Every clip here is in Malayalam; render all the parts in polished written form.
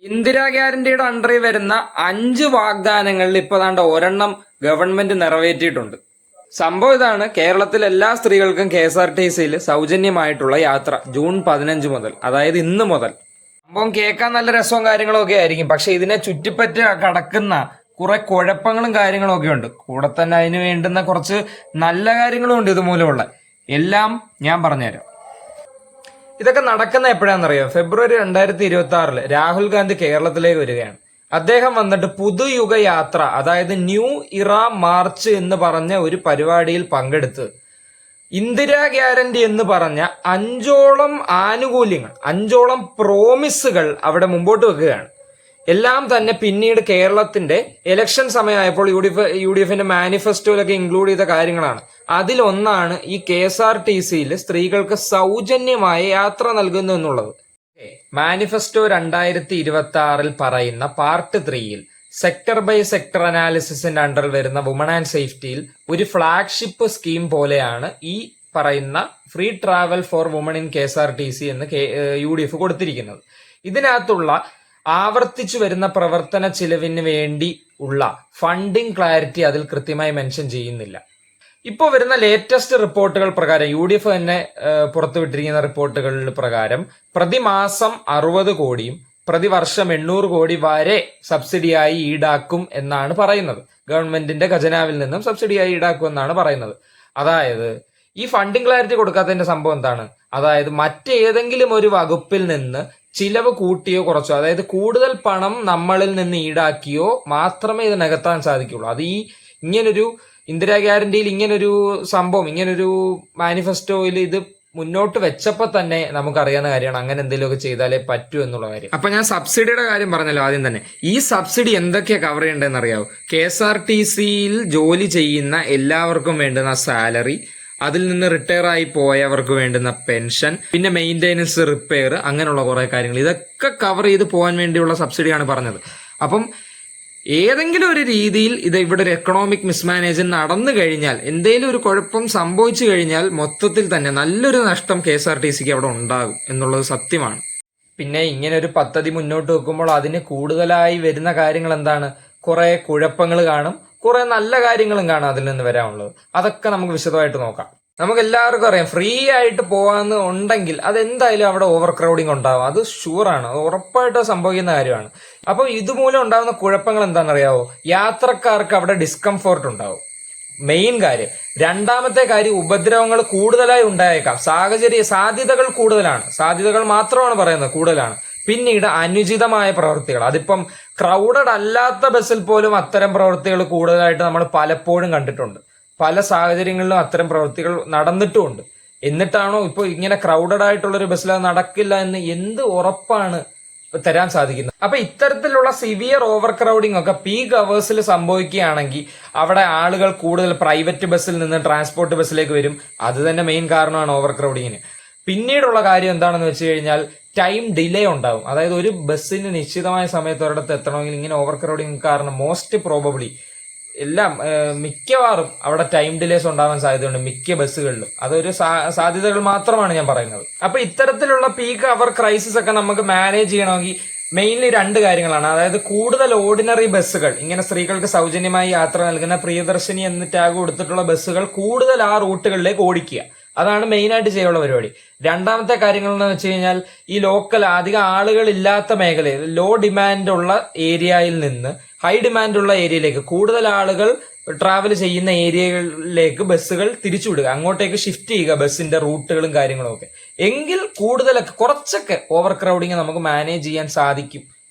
ഇന്ദിരാ ഗ്യാരണ്ടിയുടെ അണ്ടറിൽ വരുന്ന 5 വാഗ്ദാനങ്ങളിൽ ഇപ്പൊ ദാണ്ട ഒരെണ്ണം ഗവൺമെന്റ് നിറവേറ്റിയിട്ടുണ്ട്. സംഭവം ഇതാണ്: കേരളത്തിലെ എല്ലാ സ്ത്രീകൾക്കും KSRTCയിൽ സൗജന്യമായിട്ടുള്ള യാത്ര ജൂൺ 15 മുതൽ, അതായത് ഇന്ന് മുതൽ. സംഭവം കേൾക്കാൻ നല്ല രസവും കാര്യങ്ങളും ഒക്കെ ആയിരിക്കും. പക്ഷെ ഇതിനെ ചുറ്റിപ്പറ്റി കടക്കുന്ന കുറെ കുഴപ്പങ്ങളും കാര്യങ്ങളും ഒക്കെ ഉണ്ട്. കൂടെ തന്നെ അതിന് വേണ്ടുന്ന കുറച്ച് നല്ല കാര്യങ്ങളും ഉണ്ട് ഇതുമൂലമുള്ള. എല്ലാം ഞാൻ പറഞ്ഞുതരാം. ഇതൊക്കെ നടക്കുന്ന എപ്പോഴാണെന്നറിയോ? ഫെബ്രുവരി 2026 രാഹുൽ ഗാന്ധി കേരളത്തിലേക്ക് വരികയാണ്. അദ്ദേഹം വന്നിട്ട് പുതുയുഗ യാത്ര, അതായത് ന്യൂ ഇറ മാർച്ച് എന്ന് പറഞ്ഞ ഒരു പരിപാടിയിൽ പങ്കെടുത്ത് ഇന്ദിരാ ഗ്യാരണ്ടി എന്ന് പറഞ്ഞ 5ഓളം ആനുകൂല്യങ്ങൾ, 5ഓളം പ്രോമിസുകൾ അവിടെ മുമ്പോട്ട് വെക്കുകയാണ്. എല്ലാം തന്നെ പിന്നീട് കേരളത്തിന്റെ ഇലക്ഷൻ സമയമായപ്പോൾ യു.ഡി.എഫിന്റെ മാനിഫെസ്റ്റോയിലൊക്കെ ഇൻക്ലൂഡ് ചെയ്ത കാര്യങ്ങളാണ്. അതിലൊന്നാണ് ഈ KSRTCയിൽ സ്ത്രീകൾക്ക് സൗജന്യമായ യാത്ര നൽകുന്നു എന്നുള്ളത്. മാനിഫെസ്റ്റോ 2026 പറയുന്ന പാർട്ട് 3 സെക്ടർ ബൈ സെക്ടർ അനാലിസിസിന്റെ അണ്ടറിൽ വരുന്ന വുമൺ ആൻഡ് സേഫ്റ്റിയിൽ ഒരു ഫ്ലാഗ്ഷിപ്പ് സ്കീം പോലെയാണ് ഈ പറയുന്ന free travel for woman in KSRTC എന്ന് UDF കൊടുത്തിരിക്കുന്നത്. ഇതിനകത്തുള്ള ആവർത്തിച്ചു വരുന്ന പ്രവർത്തന ചിലവിന് വേണ്ടി ഉള്ള ഫണ്ടിങ് ക്ലാരിറ്റി അതിൽ കൃത്യമായി മെൻഷൻ ചെയ്യുന്നില്ല. ഇപ്പോൾ വരുന്ന ലേറ്റസ്റ്റ് റിപ്പോർട്ടുകൾ പ്രകാരം, UDF തന്നെ പുറത്തുവിട്ടിരിക്കുന്ന റിപ്പോർട്ടുകൾ പ്രകാരം പ്രതിമാസം 60 കോടിയും പ്രതിവർഷം 800 കോടി വരെ സബ്സിഡിയായി ഈടാക്കും എന്നാണ് പറയുന്നത്. ഗവൺമെന്റിന്റെ ഖജനാവിൽ നിന്നും സബ്സിഡിയായി ഈടാക്കും എന്നാണ് പറയുന്നത്. അതായത് ഈ ഫണ്ടിങ് ക്ലാരിറ്റി കൊടുക്കാത്തതിന്റെ സംഭവം എന്താണ്? അതായത് മറ്റേതെങ്കിലും ഒരു വകുപ്പിൽ നിന്ന് ചിലവ് കൂട്ടിയോ കുറച്ചോ, അതായത് കൂടുതൽ പണം നമ്മളിൽ നിന്ന് ഈടാക്കിയോ മാത്രമേ ഇത് നികത്താൻ സാധിക്കുള്ളൂ. അത് ഈ ഇങ്ങനൊരു ഇന്ദിരാ ഗ്യാരണ്ടിയിൽ ഇങ്ങനൊരു സംഭവം, ഇങ്ങനൊരു മാനിഫെസ്റ്റോയിൽ ഇത് മുന്നോട്ട് വെച്ചപ്പോൾ തന്നെ നമുക്കറിയാവുന്ന കാര്യമാണ് അങ്ങനെ എന്തെങ്കിലുമൊക്കെ ചെയ്താലേ പറ്റൂ എന്നുള്ള കാര്യം. അപ്പൊ ഞാൻ സബ്സിഡിയുടെ കാര്യം പറഞ്ഞല്ലോ ആദ്യം തന്നെ. ഈ സബ്സിഡി എന്തൊക്കെയാ കവർ ചെയ്യേണ്ടതെന്ന് അറിയാവോ? KSRTCയിൽ ജോലി ചെയ്യുന്ന എല്ലാവർക്കും വേണ്ടുന്ന സാലറി, അതിൽ നിന്ന് റിട്ടയർ ആയി പോയവർക്ക് വേണ്ടുന്ന പെൻഷൻ, പിന്നെ മെയിൻ്റെനൻസ്, റിപ്പയർ, അങ്ങനെയുള്ള കുറെ കാര്യങ്ങൾ, ഇതൊക്കെ കവർ ചെയ്ത് പോകാൻ വേണ്ടിയുള്ള സബ്സിഡിയാണ് പറഞ്ഞത്. അപ്പം ഏതെങ്കിലും ഒരു രീതിയിൽ ഇവിടെ ഒരു എക്കണോമിക് മിസ്മാനേജ് നടന്നു കഴിഞ്ഞാൽ, എന്തെങ്കിലും ഒരു കുഴപ്പം സംഭവിച്ചു കഴിഞ്ഞാൽ മൊത്തത്തിൽ തന്നെ നല്ലൊരു നഷ്ടം KSRTCക്ക് അവിടെ ഉണ്ടാകും എന്നുള്ളത് സത്യമാണ്. പിന്നെ ഇങ്ങനെ ഒരു പദ്ധതി മുന്നോട്ട് വെക്കുമ്പോൾ അതിന് കൂടുതലായി വരുന്ന കാര്യങ്ങൾ എന്താണ്? കുറെ കുഴപ്പങ്ങൾ കാണും, കുറെ നല്ല കാര്യങ്ങളും കാണാം അതിൽ നിന്ന് വരാനുള്ളത്. അതൊക്കെ നമുക്ക് വിശദമായിട്ട് നോക്കാം. നമുക്ക് എല്ലാവർക്കും അറിയാം, ഫ്രീ ആയിട്ട് പോകാന്ന് ഉണ്ടെങ്കിൽ അതെന്തായാലും അവിടെ ഓവർ ക്രൗഡിങ് ഉണ്ടാവും. അത് ഷുവറാണ്, അത് ഉറപ്പായിട്ട് സംഭവിക്കുന്ന കാര്യമാണ്. അപ്പൊ ഇതുമൂലം ഉണ്ടാകുന്ന കുഴപ്പങ്ങൾ എന്താണെന്നറിയാവോ? യാത്രക്കാർക്ക് അവിടെ ഡിസ്കംഫോർട്ട് ഉണ്ടാവും, മെയിൻ കാര്യം. രണ്ടാമത്തെ കാര്യം, ഉപദ്രവങ്ങൾ കൂടുതലായി ഉണ്ടായേക്കാം. സാധ്യതകൾ കൂടുതലാണ്, സാധ്യതകൾ മാത്രമാണ് പറയുന്നത്, കൂടുതലാണ്. പിന്നീട് അനുചിതമായ പ്രവൃത്തികൾ, അതിപ്പം ക്രൗഡഡ് അല്ലാത്ത ബസ്സിൽ പോലും അത്തരം പ്രവൃത്തികൾ കൂടുതലായിട്ട് നമ്മൾ പലപ്പോഴും കണ്ടിട്ടുണ്ട്. പല സാഹചര്യങ്ങളിലും അത്തരം പ്രവൃത്തികൾ നടന്നിട്ടുമുണ്ട്. എന്നിട്ടാണോ ഇപ്പോൾ ഇങ്ങനെ ക്രൗഡഡ് ആയിട്ടുള്ള ഒരു ബസ്സിൽ അത് നടക്കില്ല എന്ന് എന്ത് ഉറപ്പാണ് തരാൻ സാധിക്കുന്നത്? അപ്പൊ ഇത്തരത്തിലുള്ള സിവിയർ ഓവർ ക്രൗഡിംഗ് ഒക്കെ പീക്ക് അവേഴ്സിൽ സംഭവിക്കുകയാണെങ്കിൽ അവിടെ ആളുകൾ കൂടുതൽ പ്രൈവറ്റ് ബസ്സിൽ നിന്ന് ട്രാൻസ്പോർട്ട് ബസ്സിലേക്ക് വരും. അത് തന്നെ മെയിൻ കാരണമാണ് ഓവർ ക്രൗഡിങ്ങിന്. പിന്നീടുള്ള കാര്യം എന്താണെന്ന് വെച്ച് കഴിഞ്ഞാൽ ടൈം ഡിലേ ഉണ്ടാവും. അതായത് ഒരു ബസ്സിന് നിശ്ചിതമായ സമയത്ത് ഒരിടത്ത് എത്തണമെങ്കിൽ ഇങ്ങനെ ഓവർ ക്രൗഡിങ് കാരണം മോസ്റ്റ് പ്രോബബ്ലി മിക്കവാറും അവിടെ ടൈം ഡിലേസ് ഉണ്ടാവാൻ സാധ്യതയുണ്ട് മിക്ക ബസ്സുകളിലും. അതൊരു സാധ്യതകൾ മാത്രമാണ് ഞാൻ പറയുന്നത്. അപ്പൊ ഇത്തരത്തിലുള്ള പീക്ക് അവർ ക്രൈസിസ് ഒക്കെ നമുക്ക് മാനേജ് ചെയ്യണമെങ്കിൽ മെയിൻലി 2 കാര്യങ്ങളാണ്. അതായത് കൂടുതൽ ഓർഡിനറി ബസ്സുകൾ, ഇങ്ങനെ സ്ത്രീകൾക്ക് സൗജന്യമായി യാത്ര നൽകുന്ന പ്രിയദർശിനി എന്ന് ടാഗ് കൊടുത്തിട്ടുള്ള ബസ്സുകൾ കൂടുതൽ ആ റൂട്ടുകളിലേക്ക് ഓടിക്കുക. അതാണ് മെയിനായിട്ട് ചെയ്യാനുള്ള പരിപാടി. രണ്ടാമത്തെ കാര്യങ്ങൾ എന്ന് വെച്ച് കഴിഞ്ഞാൽ ഈ ലോക്കൽ അധികം ആളുകൾ ഇല്ലാത്ത മേഖലയിൽ, ലോ ഡിമാൻഡ് ഉള്ള ഏരിയയിൽ നിന്ന് ഹൈ ഡിമാൻഡ് ഉള്ള ഏരിയയിലേക്ക്, കൂടുതൽ ആളുകൾ ട്രാവൽ ചെയ്യുന്ന ഏരിയകളിലേക്ക് ബസ്സുകൾ തിരിച്ചുവിടുക, അങ്ങോട്ടേക്ക് ഷിഫ്റ്റ് ചെയ്യുക ബസ്സിന്റെ റൂട്ടുകളും കാര്യങ്ങളും ഒക്കെ. എങ്കിൽ കൂടുതലൊക്കെ കുറച്ചൊക്കെ ഓവർ ക്രൗഡിങ് നമുക്ക് മാനേജ് ചെയ്യാൻ സാധിക്കും.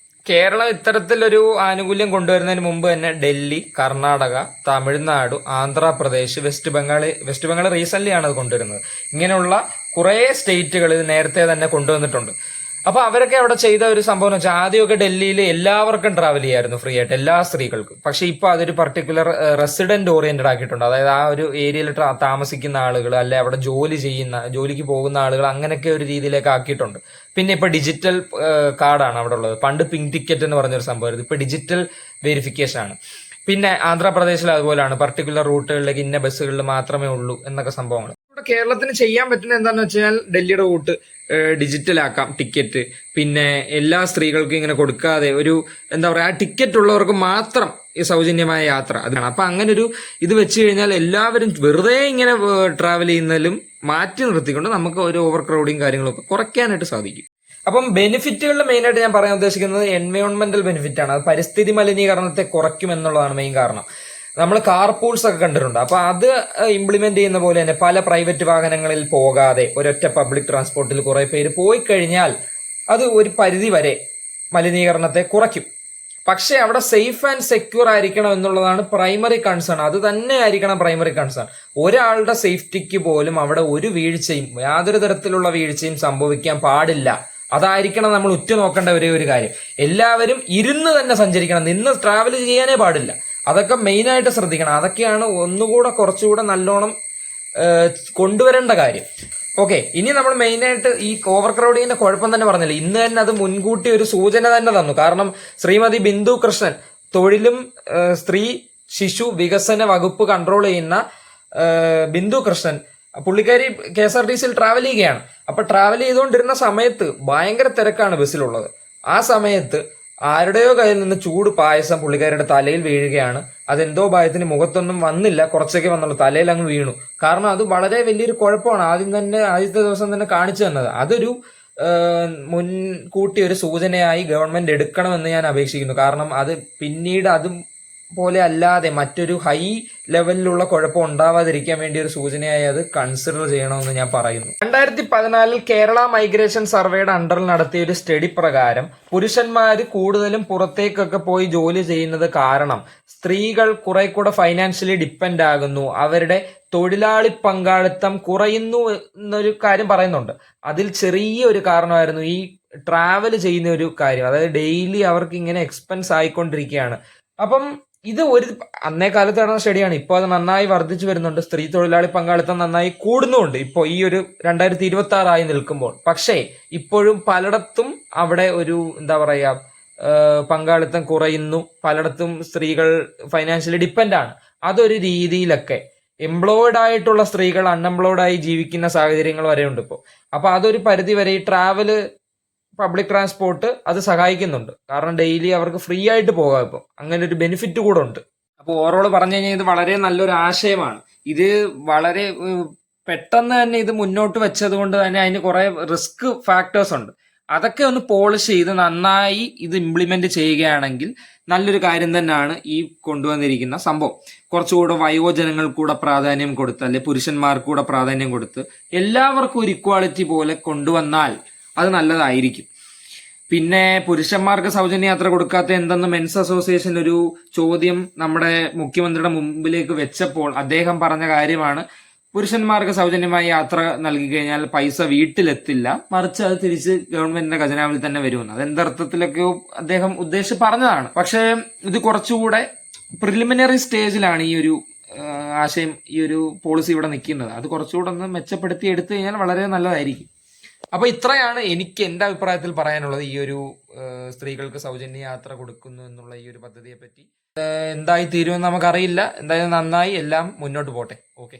കേരളം ഇത്തരത്തിലൊരു ആനുകൂല്യം കൊണ്ടുവരുന്നതിന് മുമ്പ് തന്നെ ഡൽഹി, കർണാടക, തമിഴ്നാട്, ആന്ധ്രാപ്രദേശ്, വെസ്റ്റ് ബംഗാൾ റീസെന്റ് ആണ് അത് കൊണ്ടുവരുന്നത്. ഇങ്ങനെയുള്ള കുറെ സ്റ്റേറ്റുകൾ ഇത് നേരത്തെ തന്നെ കൊണ്ടുവന്നിട്ടുണ്ട്. അപ്പൊ അവരൊക്കെ അവിടെ ചെയ്ത ഒരു സംഭവം എന്ന് വെച്ചാൽ, ആദ്യമൊക്കെ ഡൽഹിയിൽ എല്ലാവർക്കും ട്രാവൽ ചെയ്യായിരുന്നു ഫ്രീ ആയിട്ട്, എല്ലാ സ്ത്രീകൾക്കും. പക്ഷെ ഇപ്പൊ അതൊരു പർട്ടിക്കുലർ റെസിഡന്റ് ഓറിയന്റഡ് ആക്കിയിട്ടുണ്ട്. അതായത് ആ ഒരു ഏരിയയിൽ താമസിക്കുന്ന ആളുകൾ, അല്ലെ അവിടെ ജോലിക്ക് പോകുന്ന ആളുകൾ, അങ്ങനെയൊക്കെ ഒരു രീതിയിലേക്ക് ആക്കിയിട്ടുണ്ട്. പിന്നെ ഇപ്പൊ ഡിജിറ്റൽ കാർഡാണ് അവിടെ ഉള്ളത്. പണ്ട് പിങ്ക് ടിക്കറ്റ് എന്ന് പറഞ്ഞൊരു സംഭവമായിരുന്നു, ഇപ്പൊ ഡിജിറ്റൽ വെരിഫിക്കേഷൻ ആണ്. പിന്നെ ആന്ധ്രാപ്രദേശിൽ അതുപോലെയാണ്, പർട്ടിക്കുലർ റൂട്ടുകളിലേക്ക് ഇന്ന ബസ്സുകളിൽ മാത്രമേ ഉള്ളൂ എന്നൊക്കെ സംഭവങ്ങൾ. കേരളത്തിന് ചെയ്യാൻ പറ്റുന്ന എന്താണെന്ന് വെച്ചാൽ ഡൽഹിയുടെ കൂട്ട് ഡിജിറ്റലാക്കാം ടിക്കറ്റ്. പിന്നെ എല്ലാ സ്ത്രീകൾക്കും ഇങ്ങനെ കൊടുക്കാതെ ഒരു എന്താ പറയുക, ആ ടിക്കറ്റ് ഉള്ളവർക്ക് മാത്രം ഈ സൗജന്യമായ യാത്ര അതാണ്. അപ്പൊ അങ്ങനെ ഒരു ഇത് വെച്ച് കഴിഞ്ഞാൽ എല്ലാവരും വെറുതെ ഇങ്ങനെ ട്രാവൽ ചെയ്യുന്നതിലും മാറ്റി നിർത്തിക്കൊണ്ട് നമുക്ക് ഒരു ഓവർ ക്രൗഡിങ് കാര്യങ്ങളൊക്കെ കുറയ്ക്കാനായിട്ട് സാധിക്കും. അപ്പം ബെനിഫിറ്റുകളിൽ മെയിനായിട്ട് ഞാൻ പറയാൻ ഉദ്ദേശിക്കുന്നത് എൻവയോൺമെന്റൽ ബെനിഫിറ്റ് ആണ്. അത് പരിസ്ഥിതി മലിനീകരണത്തെ കുറയ്ക്കും എന്നുള്ളതാണ് മെയിൻ കാരണം. നമ്മൾ കാർ പൂൾസ് ഒക്കെ കണ്ടിട്ടുണ്ട്. അപ്പൊ അത് ഇംപ്ലിമെന്റ് ചെയ്യുന്ന പോലെ തന്നെ പല പ്രൈവറ്റ് വാഹനങ്ങളിൽ പോകാതെ ഒരൊറ്റ പബ്ലിക് ട്രാൻസ്പോർട്ടിൽ കുറെ പേര് പോയി കഴിഞ്ഞാൽ അത് ഒരു പരിധി വരെ മലിനീകരണത്തെ കുറയ്ക്കും. പക്ഷെ അവിടെ സേഫ് ആൻഡ് സെക്യൂർ ആയിരിക്കണം എന്നുള്ളതാണ് പ്രൈമറി കൺസേൺ. അത് തന്നെ ആയിരിക്കണം പ്രൈമറി കൺസേൺ. ഒരാളുടെ സേഫ്റ്റിക്ക് പോലും അവിടെ ഒരു വീഴ്ചയും, യാതൊരു തരത്തിലുള്ള വീഴ്ചയും സംഭവിക്കാൻ പാടില്ല. അതായിരിക്കണം നമ്മൾ ഉറ്റുനോക്കേണ്ട ഒരേ ഒരു കാര്യം. എല്ലാവരും ഇരുന്ന് തന്നെ സഞ്ചരിക്കണം, നിന്ന് ട്രാവൽ ചെയ്യാനേ പാടില്ല. അതൊക്കെ മെയിനായിട്ട് ശ്രദ്ധിക്കണം. അതൊക്കെയാണ് ഒന്നുകൂടെ കുറച്ചുകൂടെ നല്ലോണം കൊണ്ടുവരേണ്ട കാര്യം. ഓക്കെ, ഇനി നമ്മൾ മെയിനായിട്ട് ഈ ഓവർ ക്രൗഡിങ്ങിന്റെ കുഴപ്പം തന്നെ പറഞ്ഞില്ല. ഇന്ന് തന്നെ അത് മുൻകൂട്ടി ഒരു സൂചന തന്നെ തന്നു. കാരണം ശ്രീമതി ബിന്ദു കൃഷ്ണൻ, തൊഴിലും സ്ത്രീ ശിശു വികസന വകുപ്പ് കൺട്രോൾ ചെയ്യുന്ന ബിന്ദു കൃഷ്ണൻ, പുള്ളിക്കാരി KSRTCയിൽ ട്രാവൽ ചെയ്യുകയാണ്. അപ്പൊ ട്രാവൽ ചെയ്തുകൊണ്ടിരുന്ന സമയത്ത് ഭയങ്കര തിരക്കാണ് ബസ്സിലുള്ളത്. ആ സമയത്ത് ആരുടെയോ കയ്യിൽ നിന്ന് ചൂട് പായസം പുള്ളിക്കാരുടെ തലയിൽ വീഴുകയാണ്. അതെന്തോ ഭാഗ്യത്തിന് മുഖത്തൊന്നും വന്നില്ല, കുറച്ചൊക്കെ വന്നുള്ളൂ, തലയിൽ അങ്ങ് വീണു. കാരണം അത് വളരെ വലിയൊരു കുഴപ്പമാണ്. ആദ്യത്തെ ദിവസം തന്നെ കാണിച്ചു തന്നത്. അതൊരു മുൻകൂട്ടി ഒരു സൂചനയായി ഗവൺമെന്റ് എടുക്കണമെന്ന് ഞാൻ അപേക്ഷിക്കുന്നു. കാരണം അത് പിന്നീട് അതും പോലെ അല്ലാതെ മറ്റൊരു ഹൈ ലെവലിലുള്ള കുഴപ്പം ഉണ്ടാവാതിരിക്കാൻ വേണ്ടി ഒരു സൂചനയായി അത് കൺസിഡർ ചെയ്യണമെന്ന് ഞാൻ പറയുന്നു. 2014 കേരള മൈഗ്രേഷൻ സർവേയുടെ അണ്ടറിൽ നടത്തിയ ഒരു സ്റ്റഡി പ്രകാരം പുരുഷന്മാര് കൂടുതലും പുറത്തേക്കൊക്കെ പോയി ജോലി ചെയ്യുന്നത് കാരണം സ്ത്രീകൾ കുറെ കൂടെ ഫൈനാൻഷ്യലി ഡിപ്പെൻഡ് ആകുന്നു, അവരുടെ തൊഴിലാളി പങ്കാളിത്തം കുറയുന്നു എന്നൊരു കാര്യം പറയുന്നുണ്ട്. അതിൽ ചെറിയ ഒരു കാരണമായിരുന്നു ഈ ട്രാവൽ ചെയ്യുന്ന ഒരു കാര്യം. അതായത് ഡെയിലി അവർക്ക് ഇങ്ങനെ എക്സ്പെൻസ് ആയിക്കൊണ്ടിരിക്കുകയാണ്. അപ്പം ഇത് അന്നേ കാലത്ത് നടന്ന സ്റ്റഡിയാണ്. ഇപ്പോൾ അത് നന്നായി വർദ്ധിച്ചു വരുന്നുണ്ട്. സ്ത്രീ തൊഴിലാളി പങ്കാളിത്തം നന്നായി കൂടുന്നുണ്ട് ഇപ്പോൾ ഈ ഒരു 2026 ആയി നിൽക്കുമ്പോൾ. പക്ഷേ ഇപ്പോഴും പലയിടത്തും അവിടെ ഒരു എന്താ പറയാ പങ്കാളിത്തം കുറയുന്നു. പലയിടത്തും സ്ത്രീകൾ ഫൈനാൻഷ്യലി ഡിപ്പെൻഡ് ആണ്. അതൊരു രീതിയിലൊക്കെ എംപ്ലോയിഡ് ആയിട്ടുള്ള സ്ത്രീകൾ അൺഎംപ്ലോയിഡ് ആയി ജീവിക്കുന്ന സാഹചര്യങ്ങൾ വരെ ഉണ്ട് ഇപ്പോൾ. അപ്പൊ അതൊരു പരിധി വരെ ഈ ട്രാവല് പബ്ലിക് ട്രാൻസ്പോർട്ട് അത് സഹായിക്കുന്നുണ്ട്. കാരണം ഡെയിലി അവർക്ക് ഫ്രീ ആയിട്ട് പോകാം. ഇപ്പോൾ അങ്ങനെ ഒരു ബെനിഫിറ്റ് കൂടെ ഉണ്ട്. അപ്പോൾ ഓവറോൾ പറഞ്ഞു കഴിഞ്ഞാൽ ഇത് വളരെ നല്ലൊരു ആശയമാണ്. ഇത് വളരെ പെട്ടെന്ന് തന്നെ ഇത് മുന്നോട്ട് വെച്ചത് കൊണ്ട് തന്നെ അതിന് കുറെ റിസ്ക് ഫാക്ടേഴ്സ് ഉണ്ട്. അതൊക്കെ ഒന്ന് പോളിഷ് ചെയ്ത് നന്നായി ഇത് ഇംപ്ലിമെന്റ് ചെയ്യുകയാണെങ്കിൽ നല്ലൊരു കാര്യം തന്നെയാണ് ഈ കൊണ്ടുവന്നിരിക്കുന്ന സംഭവം. കുറച്ചുകൂടെ വയോജനങ്ങൾക്കൂടെ പ്രാധാന്യം കൊടുത്ത്, അല്ലെ പുരുഷന്മാർക്കൂടെ പ്രാധാന്യം കൊടുത്ത് എല്ലാവർക്കും ഒരു ഇക്വാളിറ്റി പോലെ കൊണ്ടുവന്നാൽ അത് നല്ലതായിരിക്കും. പിന്നെ പുരുഷന്മാർക്ക് സൗജന്യ യാത്ര കൊടുക്കാത്ത എന്തെന്ന് മെൻസ് അസോസിയേഷൻ ഒരു ചോദ്യം നമ്മുടെ മുഖ്യമന്ത്രിയുടെ മുമ്പിലേക്ക് വെച്ചപ്പോൾ അദ്ദേഹം പറഞ്ഞ കാര്യമാണ്, പുരുഷന്മാർക്ക് സൗജന്യമായി യാത്ര നൽകി കഴിഞ്ഞാൽ പൈസ വീട്ടിലെത്തില്ല, മറിച്ച് അത് തിരിച്ച് ഗവൺമെന്റിന്റെ ഖജനാവിൽ തന്നെ വരുമെന്ന്. അതെന്തർത്ഥത്തിലൊക്കെയോ അദ്ദേഹം ഉദ്ദേശിച്ച് പറഞ്ഞതാണ്. പക്ഷേ ഇത് കുറച്ചുകൂടെ പ്രിലിമിനറി സ്റ്റേജിലാണ് ഈ ഒരു ആശയം, ഈ ഒരു പോളിസി ഇവിടെ നിൽക്കുന്നത്. അത് കുറച്ചുകൂടെ ഒന്ന് മെച്ചപ്പെടുത്തി എടുത്തു കഴിഞ്ഞാൽ വളരെ നല്ലതായിരിക്കും. അപ്പൊ ഇത്രയാണ് എനിക്ക് എന്റെ അഭിപ്രായത്തിൽ പറയാനുള്ളത് ഈ ഒരു സ്ത്രീകൾക്ക് സൗജന്യ യാത്ര കൊടുക്കുന്നു എന്നുള്ള ഈ ഒരു പദ്ധതിയെ പറ്റി. എന്തായി തീരുമെന്ന് നമുക്കറിയില്ല. എന്തായാലും നന്നായി, എല്ലാം മുന്നോട്ട് പോട്ടെ. ഓക്കെ.